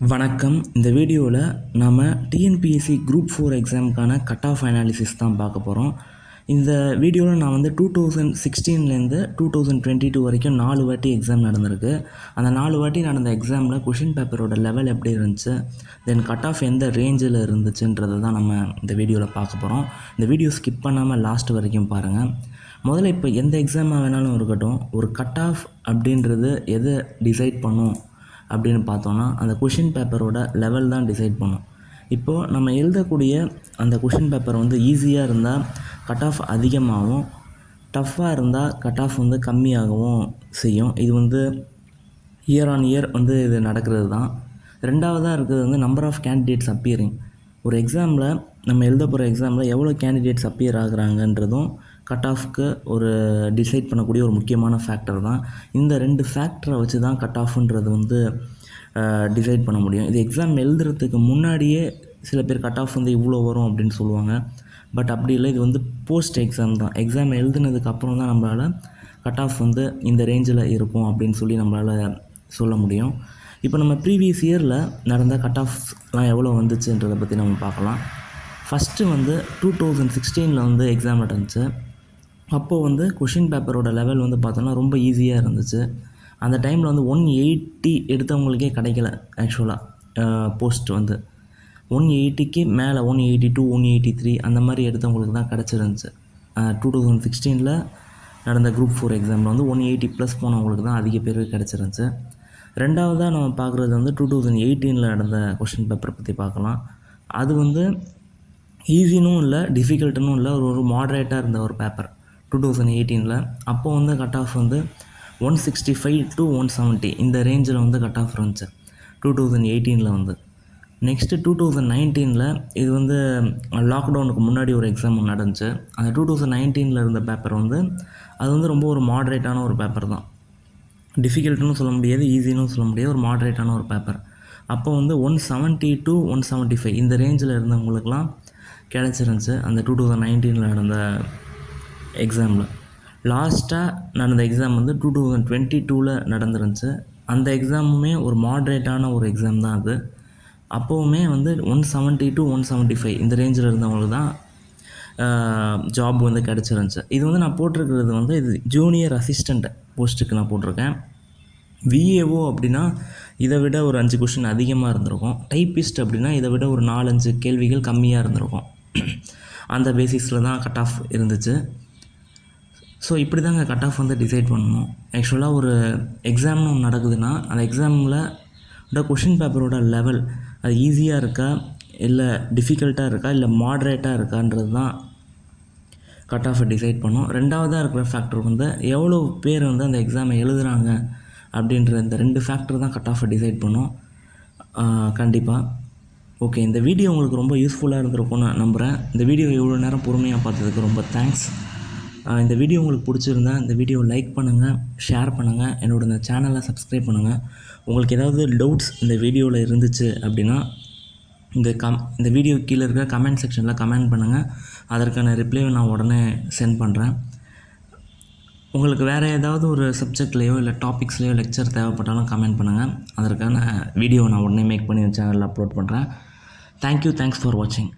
வணக்கம். இந்த வீடியோவில் நாம் டிஎன்பிஎஸ்சி குரூப் 4 எக்ஸாமுக்கான கட் ஆஃப் அனாலிசிஸ் தான் பார்க்க போகிறோம். இந்த வீடியோவில் நான் 2016 2022 வரைக்கும் 4 வாட்டி எக்ஸாம் நடந்திருக்கு. அந்த 4 வாட்டி நடந்த எக்ஸாமில் கொஷின் பேப்பரோட லெவல் எப்படி இருந்துச்சு, தென் கட் ஆஃப் எந்த ரேஞ்சில் இருந்துச்சுன்றதை தான் நம்ம இந்த வீடியோவில் பார்க்க போகிறோம். இந்த வீடியோ ஸ்கிப் பண்ணாமல் லாஸ்ட் வரைக்கும் பாருங்கள். முதல்ல இப்போ எந்த எக்ஸாமாக வேணாலும் இருக்கட்டும், ஒரு கட் ஆஃப் அப்படின்றது எதை டிசைட் பண்ணும் அப்படின்னு பார்த்தோன்னா அந்த கொஷின் பேப்பரோட லெவல் தான் டிசைட் பண்ணும். இப்போது நம்ம எழுதக்கூடிய அந்த கொஷின் பேப்பர் ஈஸியாக இருந்தால் கட் ஆஃப் அதிகமாகவும், டஃப்பாக இருந்தால் கட் ஆஃப் கம்மியாகவும் செய்யும். இது இயர் ஆன் இயர் இது நடக்கிறது தான். ரெண்டாவதாக இருக்கிறது நம்பர் ஆஃப் கேண்டிடேட்ஸ் அப்பியரிங். ஒரு எக்ஸாமில் நம்ம எழுத போகிற எக்ஸாமில் எவ்வளோ கேண்டிடேட்ஸ் அப்பியர் ஆகுறாங்கன்றதும் கட் ஆஃப்க்கு ஒரு டிசைட் பண்ணக்கூடிய ஒரு முக்கியமான ஃபேக்டர் தான். இந்த 2 ஃபேக்டரை வச்சு தான் கட் ஆஃப்ன்றது டிசைட் பண்ண முடியும். இது எக்ஸாம் எழுதுறதுக்கு முன்னாடியே சில பேர் கட் ஆஃப் இவ்வளோ வரும் அப்படின்னு சொல்லுவாங்க. பட் அப்படி இல்லை, இது போஸ்ட் எக்ஸாம் தான். எக்ஸாம் எழுதுனதுக்கு அப்புறம் தான் நம்மளால் கட் ஆஃப் இந்த ரேஞ்சில் இருக்கும் அப்படின்னு சொல்லி நம்மளால் சொல்ல முடியும். இப்போ நம்ம ப்ரீவியஸ் இயரில் நடந்த கட் ஆஃப்லாம் எவ்வளோ வந்துச்சுன்றதை பற்றி நம்ம பார்க்கலாம். ஃபஸ்ட்டு 2016 எக்ஸாம் நடந்துச்சு. அப்போது கொஷின் பேப்பரோட லெவல் பார்த்தோன்னா ரொம்ப ஈஸியாக இருந்துச்சு. அந்த டைமில் 180 எடுத்தவங்களுக்கே கிடைக்கல. ஆக்சுவலாக போஸ்ட் 180க்கு மேலே 182 183 அந்த மாதிரி எடுத்தவங்களுக்கு தான் கிடச்சிருந்துச்சு. 2016 நடந்த குரூப் 4 எக்ஸாமில் 180+ போனவங்களுக்கு தான் அதிக பேருக்கு கிடச்சிருந்துச்சு. ரெண்டாவதாக நம்ம பார்க்குறது 2018 நடந்த கொஷின் பேப்பரை பற்றி பார்க்கலாம். அது ஈஸினும் இல்லை, டிஃபிகல்ட்டுன்னு இல்லை, ஒரு மாட்ரேட்டாக இருந்த ஒரு பேப்பர் 2018. அப்போது கட் ஆஃப் 165 to 170 இந்த ரேஞ்சில் கட் ஆஃப் இருந்துச்சு 2018. நெக்ஸ்ட்டு 2019 இது லாக்டவுனுக்கு முன்னாடி ஒரு எக்ஸாம் நடந்துச்சு. அந்த 2019 இருந்த பேப்பர் அது ரொம்ப ஒரு மாட்ரேட்டான ஒரு பேப்பர் தான். டிஃபிகல்ட்டுன்னு சொல்ல முடியாது, ஈஸின்னு சொல்ல முடியாது, ஒரு மாட்ரேட்டான ஒரு பேப்பர். அப்போ 170 to 175 இந்த ரேஞ்சில் இருந்தவங்களுக்கெலாம் கிடச்சிருந்துச்சு அந்த 2019 நடந்த எக்ஸாமில். லாஸ்ட்டாக நடந்த எக்ஸாம் 2022 நடந்துருந்துச்சு. அந்த எக்ஸாமுமே ஒரு மாட்ரேட்டான ஒரு எக்ஸாம் தான். அது அப்போவுமே 170 to 175 இந்த ரேஞ்சில் இருந்தவங்களுக்கு தான் ஜாப் கிடச்சிருந்துச்சு. இது நான் போட்டிருக்கிறது இது ஜூனியர் அசிஸ்டண்ட் போஸ்ட்டுக்கு நான் போட்டிருக்கேன். விஏஓ அப்படின்னா இதை விட ஒரு 5 கொஷின் அதிகமாக இருந்திருக்கும். டைப்பிஸ்ட் அப்படின்னா இதை விட ஒரு 4-5 கேள்விகள் கம்மியாக இருந்திருக்கும். அந்த பேசிஸில் தான் கட் ஆஃப் இருந்துச்சு. ஸோ இப்படி தாங்க கட் ஆஃப் டிசைட் பண்ணணும். ஆக்சுவலாக ஒரு எக்ஸாம்னு ஒன்று நடக்குதுன்னா அந்த எக்ஸாமில் கொஷின் பேப்பரோட லெவல் அது ஈஸியாக இருக்கா, இல்லை டிஃபிகல்ட்டாக இருக்கா, இல்லை மாட்ரேட்டாக இருக்கான்றது தான் கட் ஆஃபை டிசைட் பண்ணும். ரெண்டாவதாக இருக்கிற ஃபேக்டர் எவ்வளோ பேர் அந்த எக்ஸாமை எழுதுகிறாங்க அப்படின்ற இந்த 2 ஃபேக்டர் தான் கட் ஆஃபை டிசைட் பண்ணும் கண்டிப்பாக. ஓகே, இந்த வீடியோ உங்களுக்கு ரொம்ப யூஸ்ஃபுல்லாக இருந்திருக்கும்னு நான் நம்புகிறேன். இந்த வீடியோ இவ்வளோ நேரம் பொறுமையாக பார்த்ததுக்கு ரொம்ப தேங்க்ஸ். இந்த வீடியோ உங்களுக்கு பிடிச்சிருந்தா இந்த வீடியோவை லைக் பண்ணுங்கள், ஷேர் பண்ணுங்கள், என்னோட இந்த சேனலை சப்ஸ்கிரைப் பண்ணுங்கள். உங்களுக்கு ஏதாவது டவுட்ஸ் இந்த வீடியோவில் இருந்துச்சு அப்படின்னா இந்த வீடியோ கீழே இருக்கிற கமெண்ட் செக்ஷனில் கமெண்ட் பண்ணுங்கள். அதற்கான ரிப்ளைவை நான் உடனே சென்ட் பண்ணுறேன். உங்களுக்கு வேறு ஏதாவது ஒரு சப்ஜெக்ட்லேயோ இல்லை டாபிக்ஸ்லேயோ லெக்சர் தேவைப்பட்டாலும் கமெண்ட் பண்ணுங்கள். அதற்கான வீடியோ நான் உடனே மேக் பண்ணி சேனலில் அப்லோட் பண்ணுறேன். தேங்க்யூ, தேங்க்ஸ் ஃபார் வாட்சிங்.